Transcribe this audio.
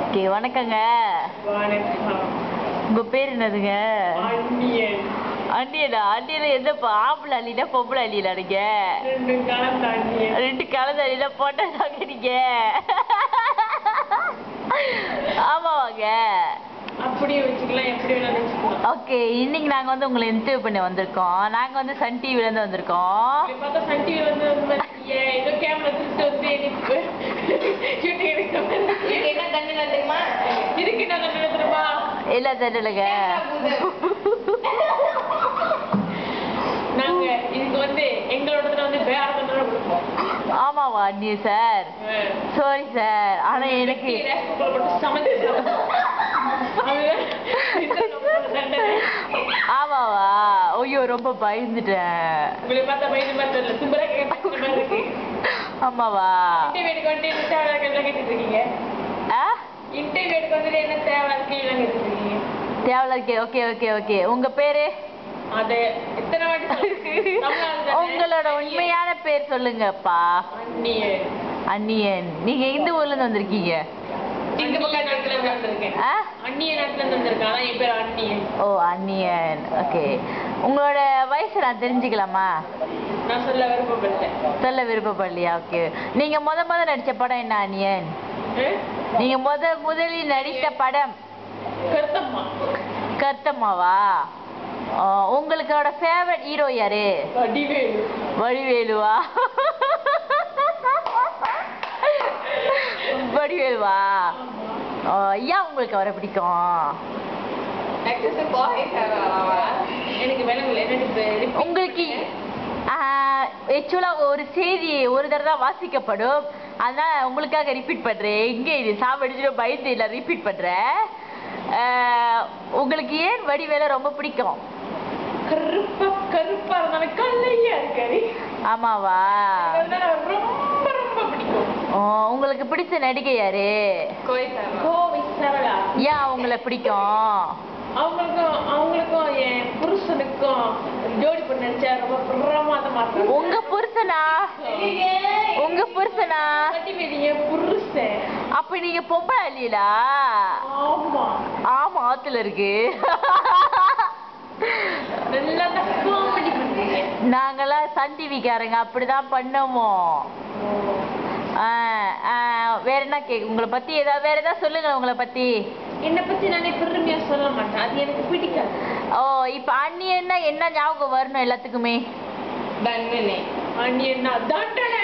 Okay, வணக்கங்க. வணக்கம். உங்க பேர் என்னதுங்க? அண்ணியன். அண்ணியனா? அண்ணியனா என்னப்பா, ஆம்பளை அள்ளினா பொம்பளை அள்ளினா நீங்க? ரெண்டு கலந்த அண்ணியன். ரெண்டு கலந்த அள்ளினா போட்டாங்க நீங்க. ஆமாவாங்க. அப்படியே வச்சுக்கலாம், எப்படி வேணாலும் வச்சுக்கலாம். ஓகே, இன்னைக்கு நாங்க வந்து உங்களை இன்டர்வியூ பண்ண வந்திருக்கோம். நாங்க வந்து சன் டிவில இருந்து வந்திருக்கோம். இப்படி பார்த்தா சன் டிவி வந்து ஏதோ கேமரா திருட்டு வந்து எனக்கு என்ன தண்டனை தெரியுமா? இதுக்கு என்ன தண்டனை தெரியுமா? இல்ல தண்டனைங்க. நாங்க இதுக்கு வந்து எங்களோட வந்து வேற தண்டனை கொடுப்போம். ஆமாவா அண்ணி சார்? சாரி சார், ஆனா எனக்கு ஆமாவா? ஐயோ, ரொம்ப பயந்துட்டேன். உங்களை பார்த்தா பயந்து பார்த்ததில்ல, சும்பரா கேட்டு. ஆமாவா? இன்டர்வியூக்கு வந்து என்ன தேவையான கேள்வி கேட்டுட்டு இருக்கீங்க? இன்டர்வியூக்கு வந்து என்ன தேவையான கேள்வி கேட்டுட்டு இருக்கீங்க? தேவலருக்கு. Okay okay okay. உங்க பேரு? அது எத்தனை வாட்டி உங்களோட உண்மையான பேர் சொல்லுங்கப்பா. அண்ணியன். அண்ணியன். நீங்க எந்த ஊர்ல இருந்து வந்திருக்கீங்க? நாட்டுல இருந்து வந்திருக்கேன். அண்ணிய நாட்டுல இருந்து வந்திருக்கேன். ஆனா என் பேர் அண்ணியன். ஓ, அண்ணியன். ஓகே. உங்களோட வயசு நான் தெரிஞ்சுக்கலாமா? நான் சொல்ல விருப்பப்பட்டேன். சொல்ல விருப்பப்படலையா? ஓகே. நீங்க முத நடிச்ச படம் என்ன அண்ணியன்? நீங்க முதலில் நடித்த படம்? கருத்தம்மா. கருத்தம்மாவா? உங்களோட ஃபேவரட் ஹீரோ யாரு? வடிவேலு. வடிவேலுவா? வடிவேலுவா? ஏன் உங்களுக்கு அவரை பிடிக்கும்? எனக்கு உங்களுக்கு ஆக்சுவலா ஒரு செய்தி ஒரு தடவை தான் வாசிக்கப்படும், அதனால உங்களுக்காக ரிப்பீட் பண்றேன். எங்க இது சாப்பிடுச்சு பயந்து இல்லை, ரிப்பீட் பண்றேன். உங்களுக்கு ஏன் வடிவேல ரொம்ப பிடிக்கும்? கருப்பா இருந்தாலும் கல்லையா இருக்காரு. ஆமாவா? ரொம்ப ரொம்ப பிடிக்கும். உங்களுக்கு பிடிச்ச நடிகை யாரு? கோவை சரளா. ஏன் அவங்கள பிடிக்கும்? அவங்களுக்கும் என் புருஷனுக்கும் ஜோடி பண்ணி நடிச்சா ரொம்ப பிரமாதமா இருக்கும். உங்க புருஷனா? உங்க புருஷனா? என் புருஷன். அப்ப நீங்க பொம்பளை இல்லீங்களா? ஆமா ஆமா, ஆத்துல இருக்கு. நல்லா காமெடி பண்ணுவீங்க. நாங்கெல்லாம் சன் டிவிக்காரங்க அப்படிதான் பண்ணுவோம். வேற என்ன உங்களை பத்தி வேற ஏதாவது சொல்லுங்க. உங்களை பத்தி. என்னை பத்தி நானே பெருமையா சொல்ல மாட்டேன், அது எனக்கு பிடிக்காது. இப்ப அண்ணியன்னா என்ன ஞாபகம் வரணும் எல்லாத்துக்குமே? தண்டனை. அண்ணியன்னா தண்டனை.